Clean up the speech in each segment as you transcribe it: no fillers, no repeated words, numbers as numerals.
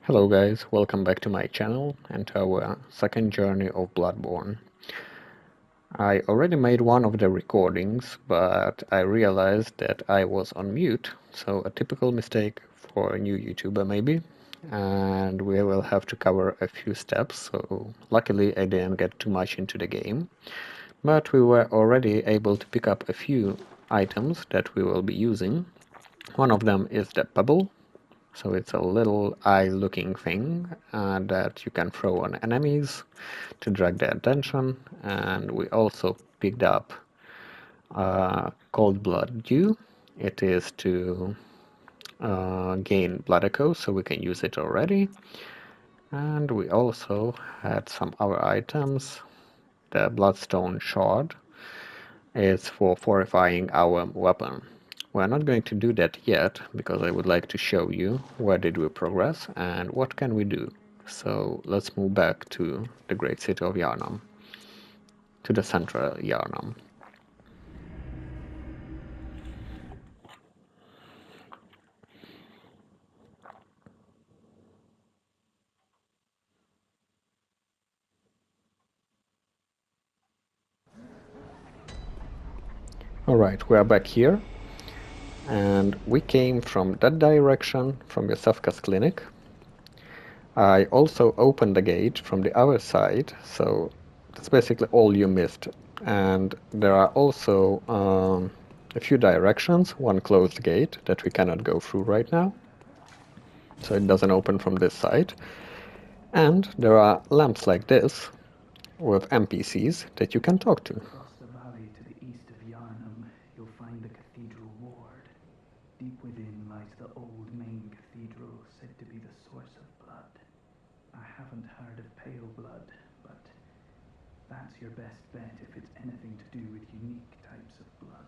Hello guys, welcome back to my channel and to our second journey of Bloodborne. I already made one of the recordings, but I realized that I was on mute, so a typical mistake for a new YouTuber maybe, and we will have to cover a few steps, so luckily I didn't get too much into the game, but we were already able to pick up a few items that we will be using. One of them is the pebble. So it's a little eye-looking thing that you can throw on enemies to drag their attention. And we also picked up cold blood dew. It is to gain blood echoes, so we can use it already. And we also had some other items. The bloodstone shard is for fortifying our weapon. We're not going to do that yet, because I would like to show you where did we progress and what can we do. So let's move back to the great city of Yharnam, to the central Yharnam. Alright, we are back here, and we came from that direction, from Iosefka's clinic. I also opened the gate from the other side, so that's basically all you missed. And there are also a few directions, one closed gate that we cannot go through right now, so it doesn't open from this side. And there are lamps like this with NPCs that you can talk to. Across the valley to the east of Yharnam, you'll find the Cathedral Ward. Deep within lies the old main cathedral, said to be the source of blood. I haven't heard of pale blood, but that's your best bet if it's anything to do with unique types of blood.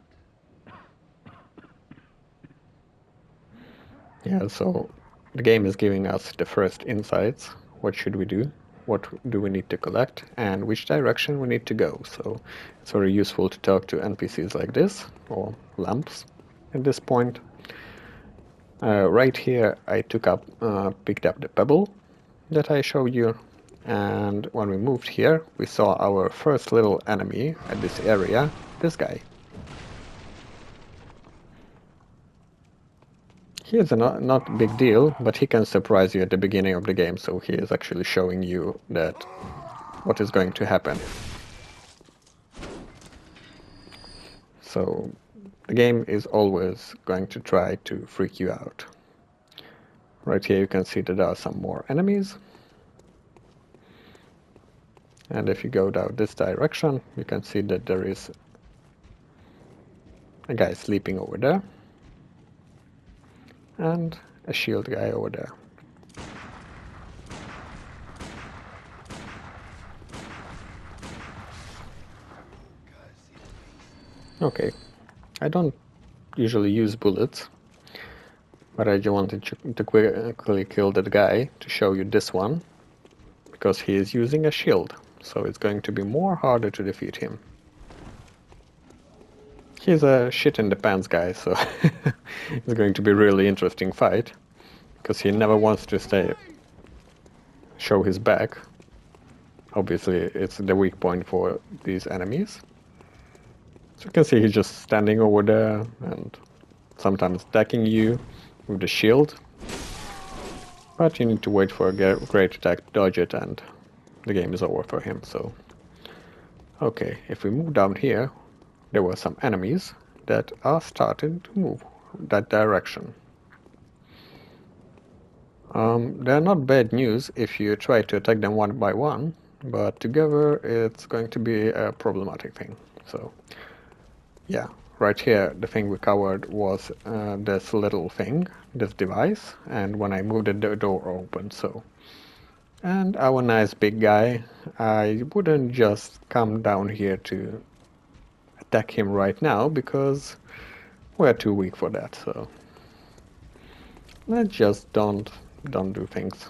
Yeah, so the game is giving us the first insights. What should we do? What do we need to collect? And which direction we need to go. So it's very useful to talk to NPCs like this, or lamps at this point. Right here I picked up the pebble that I showed you. And when we moved here, we saw our first little enemy at this area, this guy. He is not a big deal, but he can surprise you at the beginning of the game, so he is actually showing you that what is going to happen. So the game is always going to try to freak you out. Right here you can see that there are some more enemies. And if you go down this direction, you can see that there is a guy sleeping over there. And a shield guy over there. Okay, I don't usually use bullets, but I just wanted to quickly kill that guy to show you this one, because he is using a shield, so it's going to be more harder to defeat him. He's a shit in the pants guy, so it's going to be a really interesting fight, because he never wants to show his back. Obviously, it's the weak point for these enemies. So you can see he's just standing over there and sometimes attacking you with the shield. But you need to wait for a great attack to dodge it, and the game is over for him, so... Okay, if we move down here, there were some enemies that are starting to move that direction. They're not bad news if you try to attack them one by one, but together it's going to be a problematic thing. So, yeah, right here the thing we covered was this little thing, this device, and when I moved it, the door opened, so... And our nice big guy, I wouldn't just come down here to attack him right now, because we're too weak for that, so... Let's just don't do things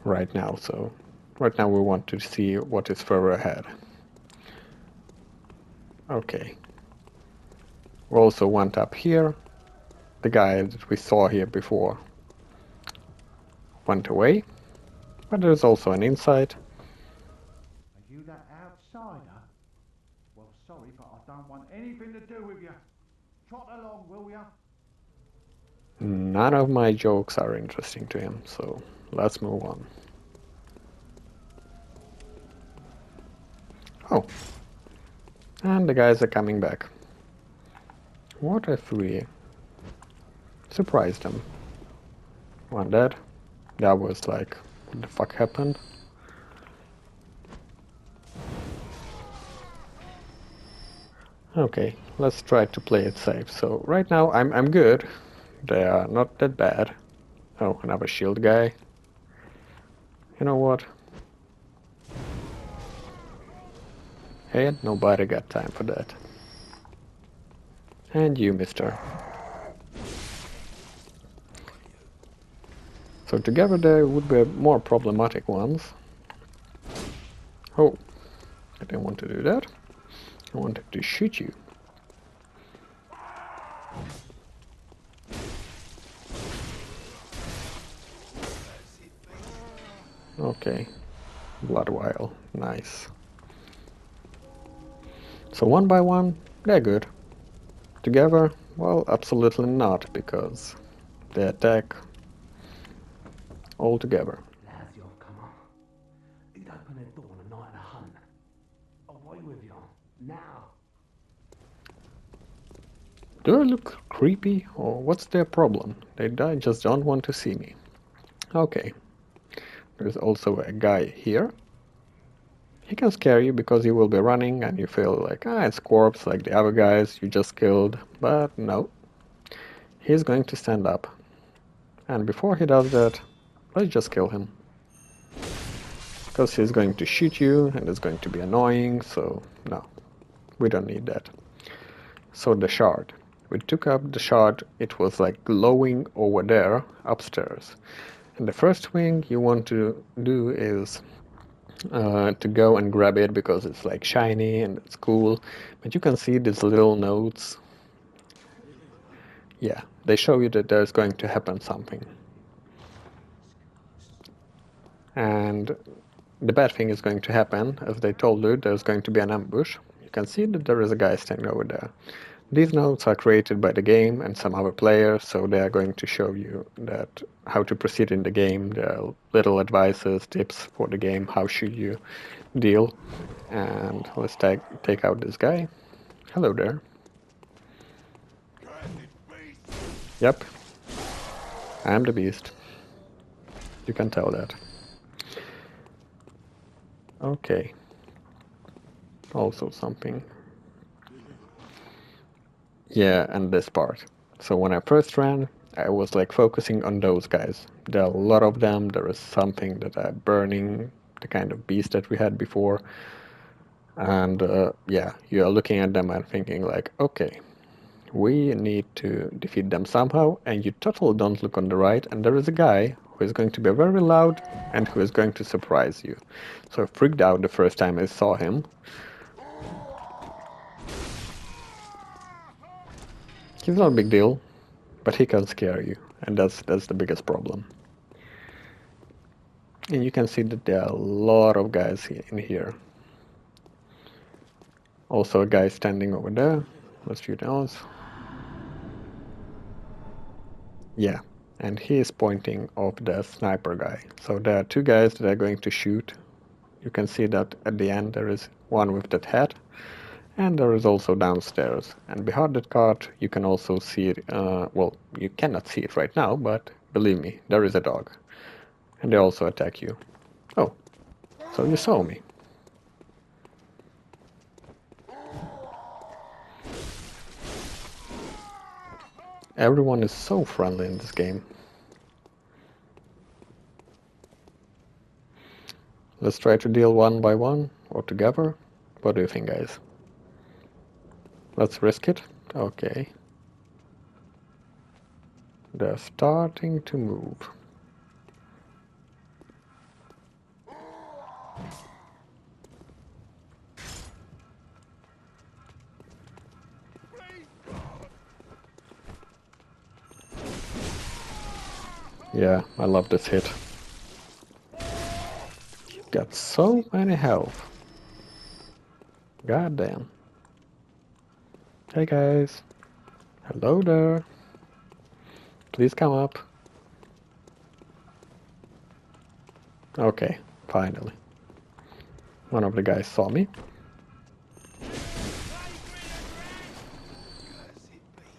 right now, so... Right now we want to see what is further ahead. Okay. We also went up here. The guy that we saw here before went away, but there's also an inside. Are you that outsider? Well, sorry, but I don't want anything to do with you. Trot along, will ya? None of my jokes are interesting to him, so let's move on. Oh, and the guys are coming back. What if we surprised them? One dead. That was like, what the fuck happened? Okay, let's try to play it safe. So right now I'm good. They are not that bad. Oh, another shield guy. You know what? Hey, nobody got time for that. And you, mister. So together there would be more problematic ones. Oh, I didn't want to do that. I wanted to shoot you. Okay, blood vial, nice. So one by one, they're good. Together, well, absolutely not, because they attack all together. Lads, you've come on. You'd open the door on a night of hunt. Away with you. Now. Do I look creepy, or what's their problem? They just don't want to see me. Okay. There's also a guy here. He can scare you because you will be running and you feel like, it's corpse like the other guys you just killed. But no. He's going to stand up. And before he does that, let's just kill him. Because he's going to shoot you and it's going to be annoying, so no. We don't need that. So the shard. We took up the shard, it was like glowing over there, upstairs. And the first thing you want to do is to go and grab it because it's like shiny and it's cool. But you can see these little notes. Yeah, they show you that there's going to happen something. And the bad thing is going to happen, as they told you, there's going to be an ambush. You can see that there is a guy standing over there. These notes are created by the game and some other players, so they are going to show you that how to proceed in the game. There are little advices, tips for the game, how should you deal. And let's take out this guy. Hello there. Yep, I'm the beast. You can tell that. Okay. Also something. Yeah, and this part. So when I first ran, I was like focusing on those guys. There are a lot of them. There is something that are burning, the kind of beast that we had before. And yeah, you are looking at them and thinking like, okay, we need to defeat them somehow. And you totally don't look on the right. And there is a guy who is going to be very loud and who is going to surprise you. So I freaked out the first time I saw him. He's not a big deal, but he can scare you, and that's the biggest problem. And you can see that there are a lot of guys in here. Also a guy standing over there. Let's shoot those. Yeah, and he is pointing off the sniper guy. So there are two guys that are going to shoot. You can see that at the end there is one with that hat. And there is also downstairs. And behind that cart you can also see it, well, you cannot see it right now, but believe me, there is a dog. And they also attack you. Oh, so you saw me. Everyone is so friendly in this game. Let's try to deal one by one or together. What do you think, guys? Let's risk it. Okay. They're starting to move. Yeah, I love this hit. Got so many health. God damn. Hey guys. Hello there. Please come up. Okay, finally. One of the guys saw me.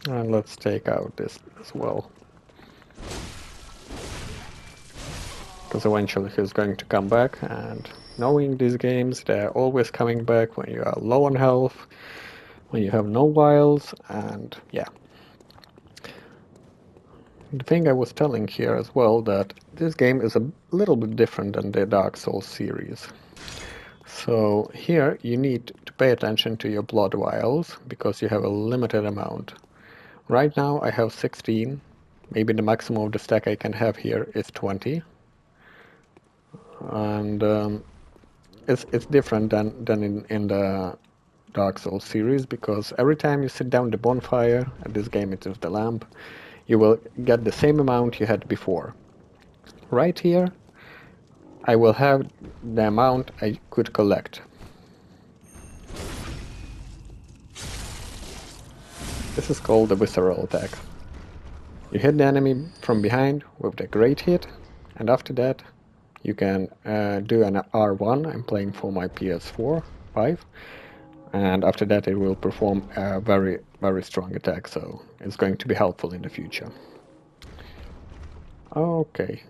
And let's take out this as well. Because eventually he's going to come back, and knowing these games, they're always coming back when you are low on health, when you have no vials, and yeah. The thing I was telling here as well, that this game is a little bit different than the Dark Souls series. So here you need to pay attention to your blood vials, because you have a limited amount. Right now I have 16, maybe the maximum of the stack I can have here is 20. And it's different than in the Dark Souls series, because every time you sit down the bonfire, at this game it is the lamp, you will get the same amount you had before. Right here, I will have the amount I could collect. This is called the visceral attack. You hit the enemy from behind with the great hit, and after that you can do an R1. I'm playing for my PS4, 5, and after that it will perform a very, very strong attack, so it's going to be helpful in the future. Okay,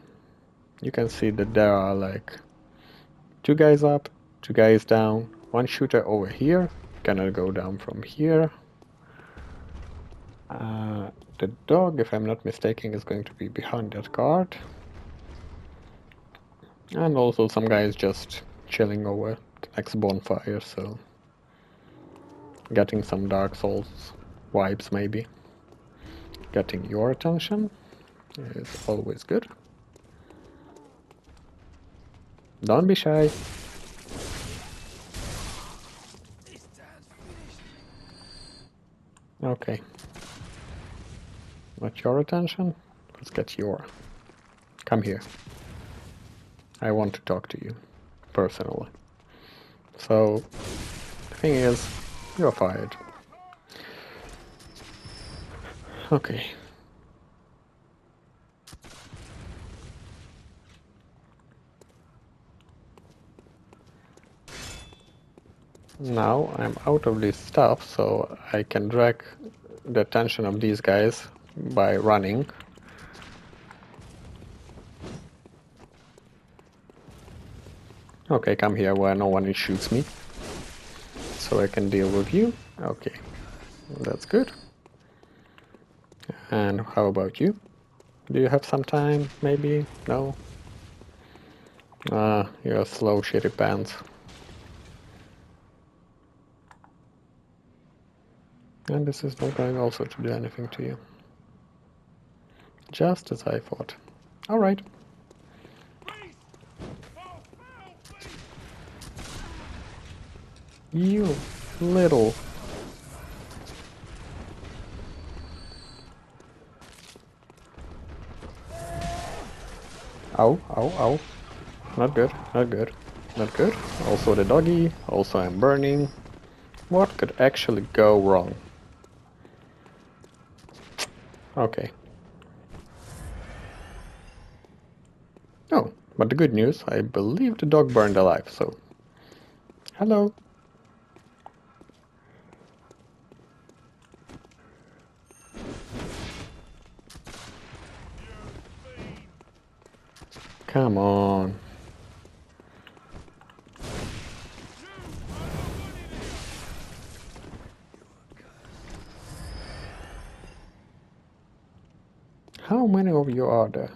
you can see that there are like 2 guys up, 2 guys down, 1 shooter over here, gonna go down from here. The dog, if I'm not mistaken, is going to be behind that guard. And also some guys just chilling over the next bonfire, so getting some Dark Souls vibes maybe. Getting your attention is always good. Don't be shy. Okay. Not your attention? Let's get your. Come here. I want to talk to you, personally. So, the thing is, you're fired. Okay. Now I'm out of this stuff, so I can drag the attention of these guys by running. Okay, come here where no one shoots me, so I can deal with you. Okay, that's good. And how about you? Do you have some time, maybe? No? You're slow, shitty pants. And this is not going also to do anything to you. Just as I thought. Alright. You little... Ow, ow, ow. Not good, not good, not good. Also the doggy, also I'm burning. What could actually go wrong? Okay. Oh, but the good news, I believe the dog burned alive, so... Hello. Come on. How many of you are there?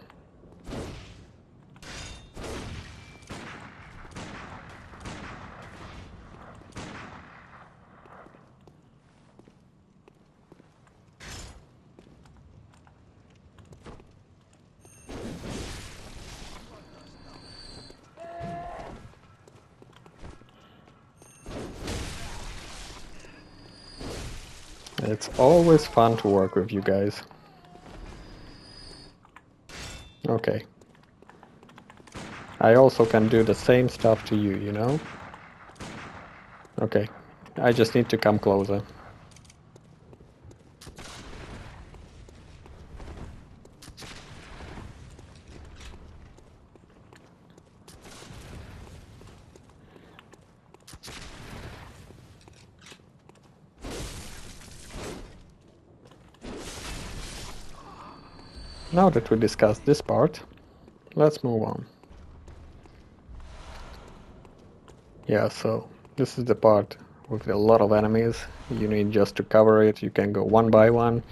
It's always fun to work with you guys. Okay. I also can do the same stuff to you, you know? Okay, I just need to come closer. Now that we discussed this part, let's move on. Yeah, so this is the part with a lot of enemies. You need just to cover it. You can go one by one,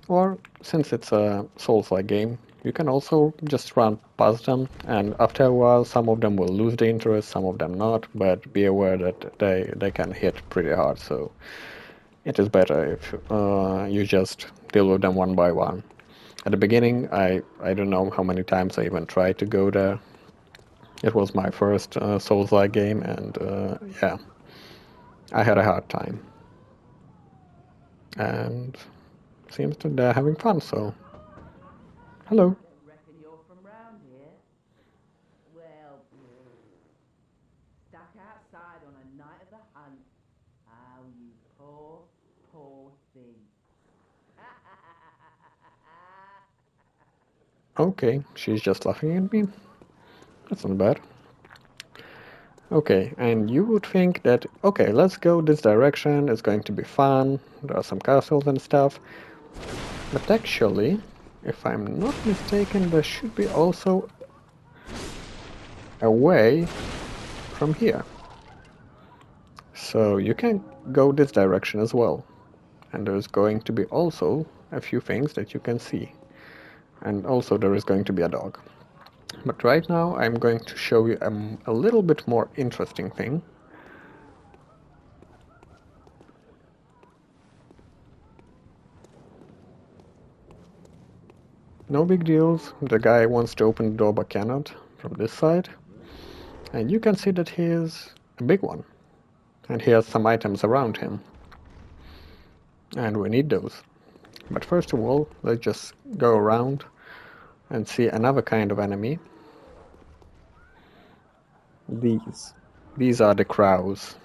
or since it's a Souls-like game, you can also just run past them, and after a while some of them will lose the interest, some of them not, but be aware that they can hit pretty hard, so it is better if you just deal with them one by one. At the beginning, I don't know how many times I even tried to go there. It was my first Souls-like game, and yeah, I had a hard time. And seems that they're having fun, so hello. Reckon you're from round here? Well, stuck outside on a night of the hunt. Oh, you poor, poor thing. Okay, she's just laughing at me. That's not bad. Okay, and you would think that, okay, let's go this direction, it's going to be fun, there are some castles and stuff. But actually, if I'm not mistaken, there should be also a way from here. So you can go this direction as well. And there's going to be also a few things that you can see. And also there is going to be a dog. But right now I'm going to show you a little bit more interesting thing. No big deals, the guy wants to open the door but cannot from this side. And you can see that he is a big one. And he has some items around him. And we need those. But first of all, let's just go around and see another kind of enemy. These are the crows.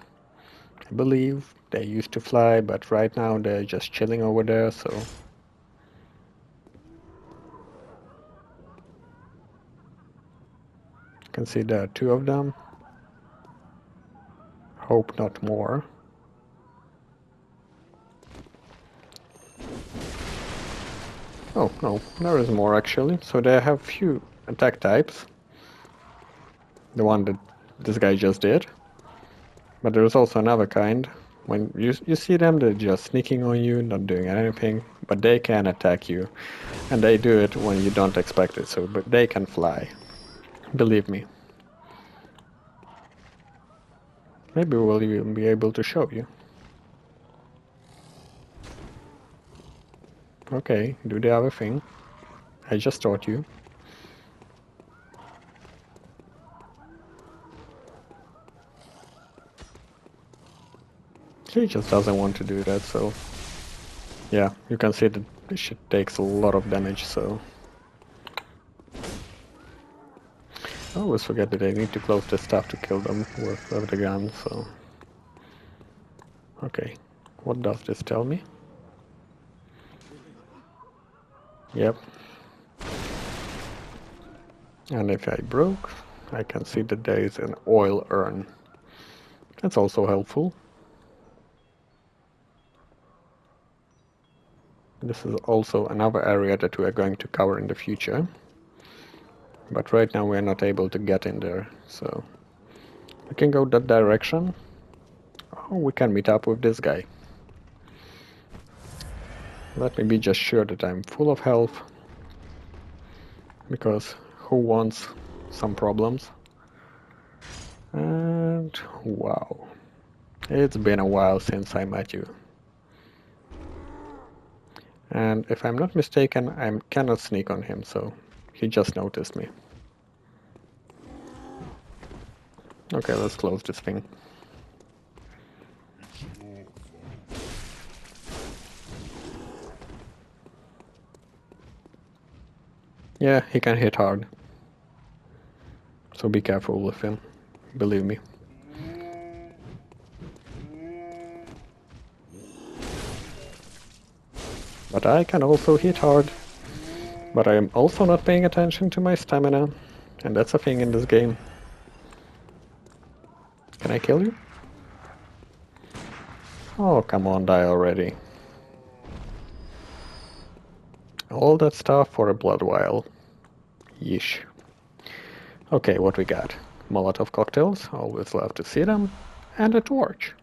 I believe they used to fly, but right now they're just chilling over there, so... You can see there are two of them. Hope not more. Oh, no, there is more actually. So they have few attack types. The one that this guy just did. But there's also another kind. When you see them, they're just sneaking on you, not doing anything, but they can attack you. And they do it when you don't expect it, so but they can fly. Believe me. Maybe we'll even be able to show you. Okay, do the other thing. I just taught you. He just doesn't want to do that, so... Yeah, you can see that this shit takes a lot of damage, so... I always forget that I need to close the stuff to kill them with the gun, so... Okay, what does this tell me? Yep. And if I broke, I can see that there is an oil urn. That's also helpful. This is also another area that we are going to cover in the future. But right now we are not able to get in there, so... We can go that direction. Oh, we can meet up with this guy. Let me be just sure that I'm full of health. Because who wants some problems? And wow. It's been a while since I met you. And if I'm not mistaken, I cannot sneak on him, so he just noticed me. Okay, let's close this thing. Yeah, he can hit hard. So be careful with him, believe me. But I can also hit hard. But I am also not paying attention to my stamina, and that's a thing in this game. Can I kill you? Oh, come on, die already. All that stuff for a blood vial. Yeesh. Okay, what we got? Molotov cocktails, always love to see them, and a torch.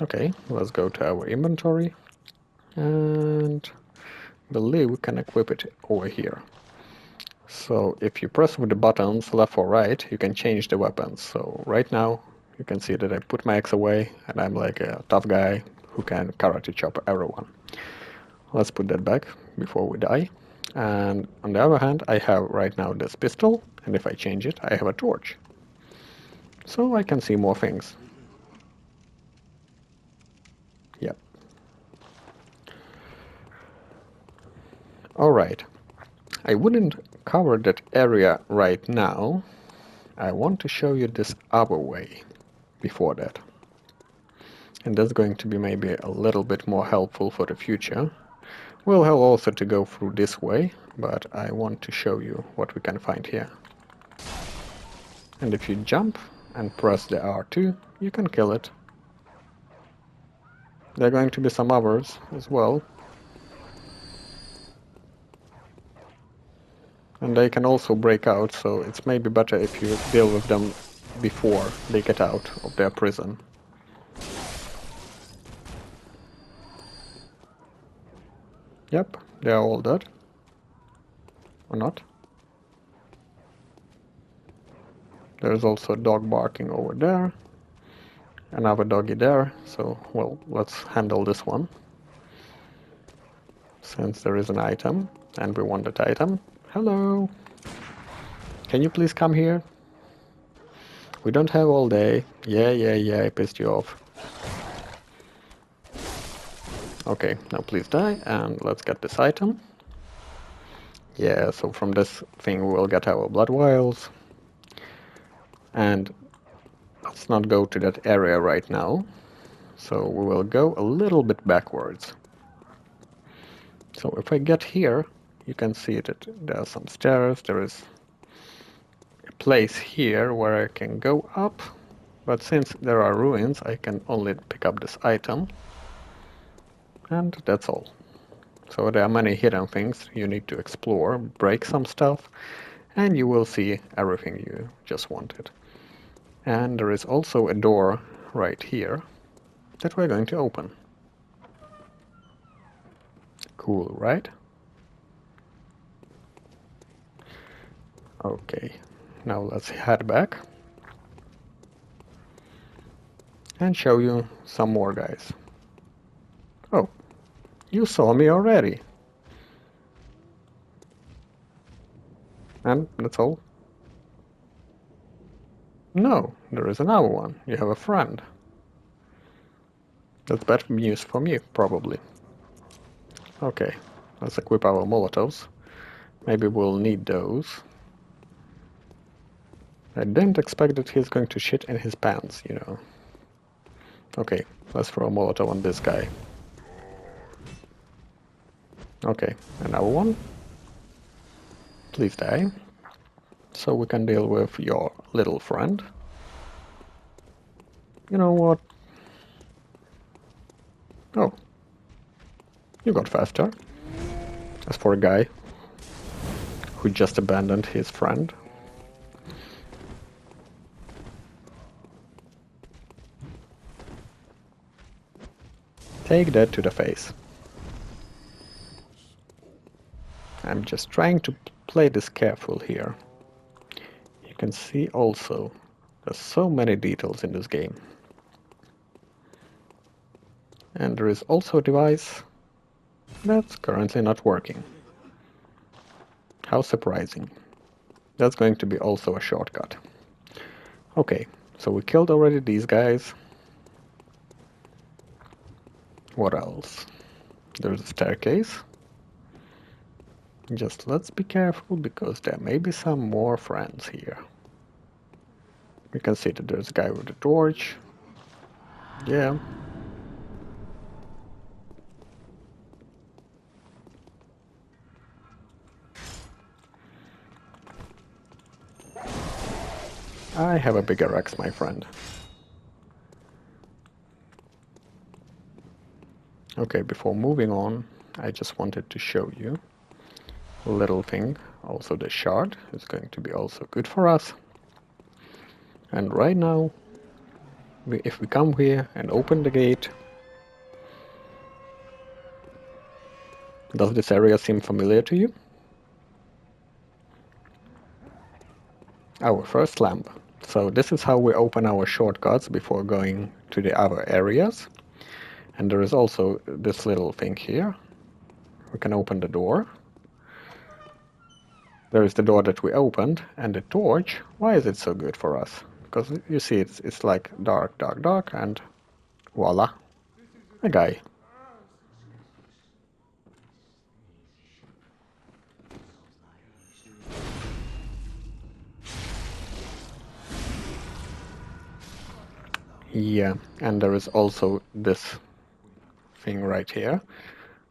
Okay, let's go to our inventory, and believe we can equip it over here. So if you press with the buttons left or right, you can change the weapons. So right now, you can see that I put my axe away, and I'm like a tough guy who can karate chop everyone. Let's put that back before we die. And on the other hand, I have right now this pistol, and if I change it, I have a torch. So I can see more things. Yep. Alright. I wouldn't cover that area right now. I want to show you this other way before that. And that's going to be maybe a little bit more helpful for the future. We'll have also to go through this way, but I want to show you what we can find here. And if you jump and press the R2, you can kill it. There are going to be some others as well. And they can also break out, so it's maybe better if you deal with them before they get out of their prison. Yep, they are all dead. Or not. There's also a dog barking over there. Another doggy there, so, well, let's handle this one. Since there is an item, and we want that item. Hello! Can you please come here? We don't have all day. Yeah, I pissed you off. Okay, now please die, and let's get this item. Yeah, so from this thing we will get our blood vials. And let's not go to that area right now. So we will go a little bit backwards. So if I get here, you can see that there are some stairs, there is a place here where I can go up, but since there are ruins, I can only pick up this item, and that's all. So there are many hidden things you need to explore, break some stuff, and you will see everything you just wanted. And there is also a door right here that we're going to open. Cool, right? Okay, now let's head back and show you some more guys. Oh, you saw me already. And that's all? No, there is another one. You have a friend. That's bad news for me, probably. Okay, let's equip our Molotovs. Maybe we'll need those. I didn't expect that he's going to shit in his pants, you know. Okay, let's throw a Molotov on this guy. Okay, another one. Please die. So we can deal with your little friend. You know what? Oh. You got faster. As for a guy who just abandoned his friend. Take that to the face. I'm just trying to play this careful here. You can see also there's so many details in this game. And there is also a device that's currently not working. How surprising. That's going to be also a shortcut. Okay, so we killed already these guys. What else? There's a staircase. Just let's be careful because there may be some more friends here. You can see that there's a guy with a torch. Yeah. I have a bigger axe, my friend. Okay, before moving on, I just wanted to show you a little thing. Also, the shard is going to be also good for us. And right now, if we come here and open the gate, does this area seem familiar to you? Our first lamp. So this is how we open our shortcuts before going to the other areas. And there is also this little thing here. We can open the door. There is the door that we opened, and the torch. Why is it so good for us? Because you see it's like dark, dark, dark, and voila, a guy. Yeah, and there is also this thing right here.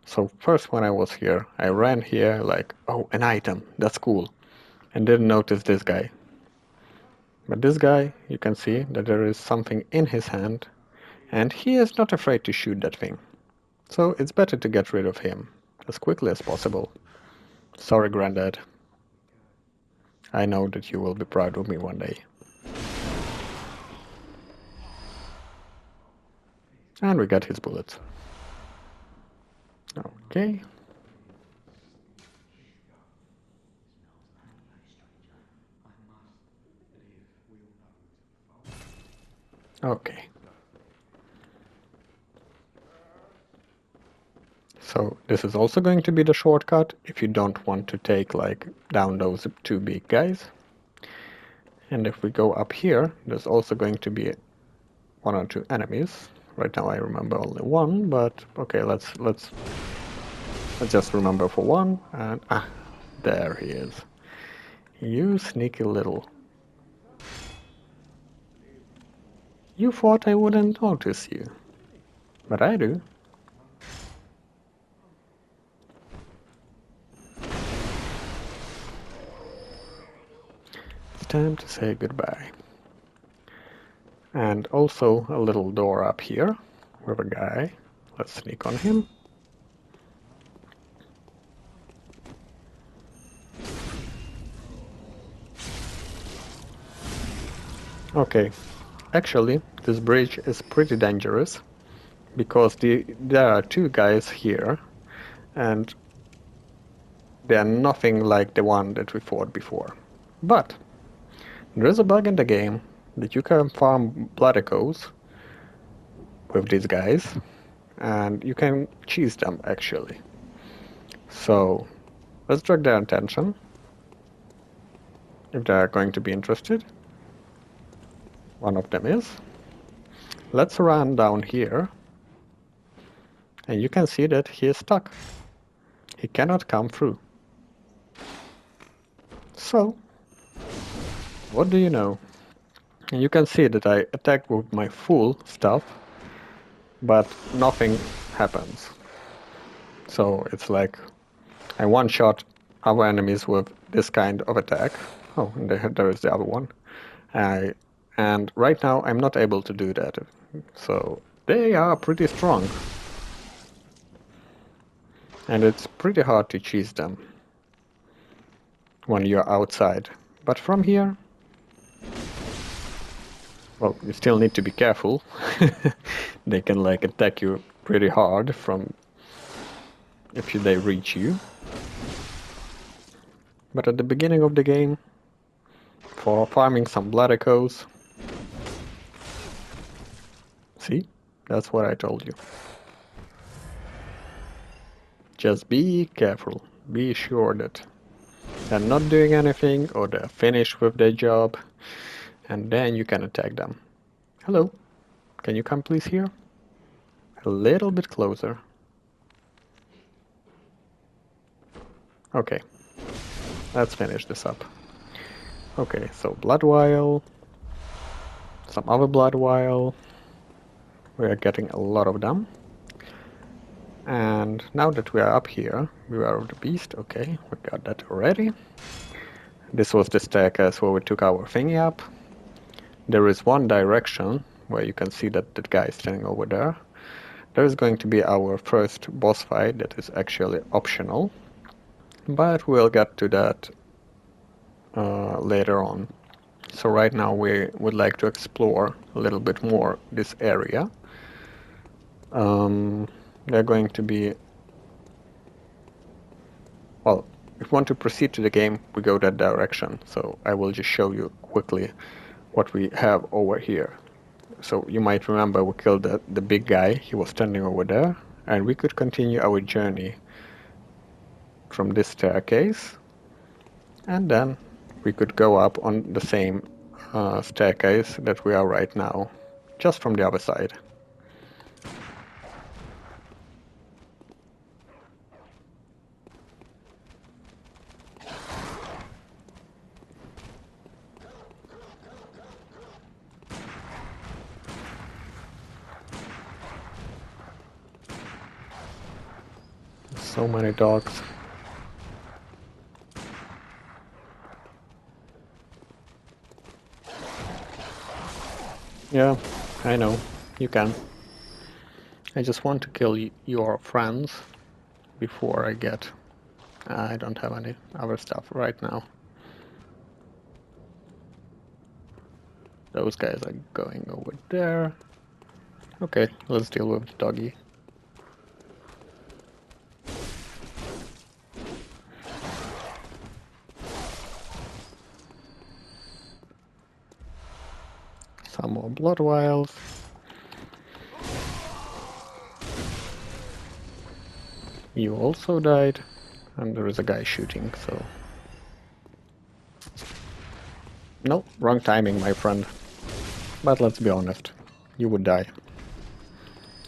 So first when I was here, I ran here like, oh, an item, that's cool. And didn't notice this guy. But this guy, you can see that there is something in his hand, and he is not afraid to shoot that thing. So it's better to get rid of him as quickly as possible. Sorry, Grandad. I know that you will be proud of me one day. And we got his bullets. Okay. Okay. So this is also going to be the shortcut if you don't want to take like down those two big guys. And if we go up here, there's also going to be one or two enemies. Right now I remember only one, but okay, let's just remember for one. And there he is. You sneaky little. You thought I wouldn't notice you, but I do. It's time to say goodbye. And also a little door up here with a guy. Let's sneak on him. Okay, actually this bridge is pretty dangerous because there are two guys here and they're nothing like the one that we fought before. But there's a bug in the game that you can farm blood echoes with these guys and you can cheese them actually. So let's drag their attention if they're going to be interested. One of them is. Let's run down here and you can see that he is stuck. He cannot come through. So, what do you know? And you can see that I attack with my full stuff, but nothing happens. So it's like I one-shot other enemies with this kind of attack. Oh, and there is the other one. And right now I'm not able to do that. So they are pretty strong. And it's pretty hard to cheese them when you're outside. But from here, well, you still need to be careful. They can like attack you pretty hard from if they reach you. But at the beginning of the game, for farming some blood echoes, see, that's what I told you. Just be careful. Be sure that they're not doing anything or they're finished with their job, and then you can attack them. Hello, can you come please here? A little bit closer. Okay, let's finish this up. Okay, so blood vial. some other blood vial. We are getting a lot of them. And now that we are up here, Beware of the Beast, okay, we got that already. This was the staircase where we took our thingy up. There is one direction where you can see that that guy is standing over there. There is going to be our first boss fight that is actually optional, but we'll get to that later on. So right now we would like to explore a little bit more this area. They're going to be... Well, if we want to proceed to the game, we go that direction. So I will just show you quickly what we have over here. So you might remember we killed the big guy. He was standing over there. And we could continue our journey from this staircase. And then we could go up on the same staircase that we are right now, just from the other side. So many dogs. Yeah, I know. You can. I just want to kill your friends before I get... I don't have any other stuff right now. Those guys are going over there. Okay, let's deal with the doggy. Some more blood vials. You also died. And there is a guy shooting, so... No, wrong timing, my friend. But let's be honest, you would die.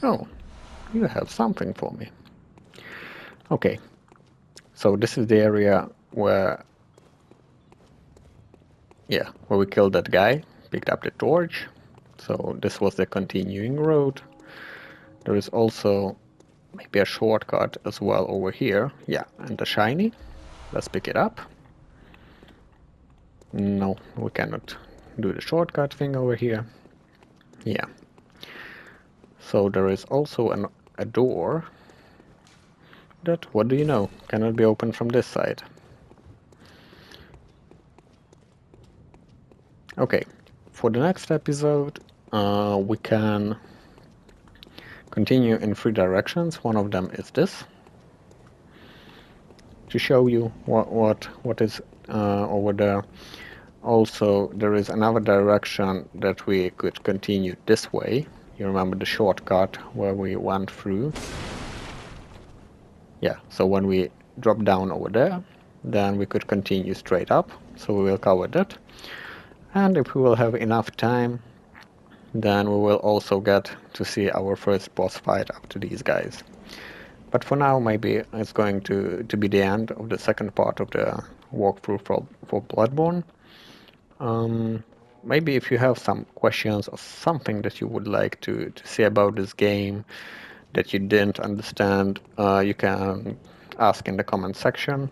Oh, you have something for me. Okay, so this is the area where... Yeah, where we killed that guy, picked up the torch. So this was the continuing road. There is also maybe a shortcut as well over here. Yeah, and the shiny. Let's pick it up. No, we cannot do the shortcut thing over here. Yeah. So there is also a door that, what do you know, cannot be opened from this side. Okay, for the next episode we can continue in 3 directions. One of them is this, to show you what is over there. Also, there is another direction that we could continue this way. You remember the shortcut where we went through? Yeah, so when we drop down over there, then we could continue straight up. So we will cover that. And if we will have enough time, then we will also get to see our first boss fight after these guys. But for now, maybe it's going to be the end of the second part of the walkthrough for Bloodborne. Maybe if you have some questions or something that you would like to say about this game that you didn't understand, you can ask in the comment section.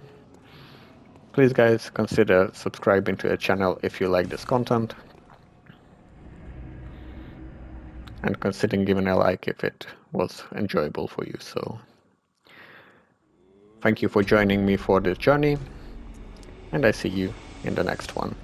Please guys, consider subscribing to the channel if you like this content. And consider giving a like if it was enjoyable for you. So thank you for joining me for this journey, and I see you in the next one.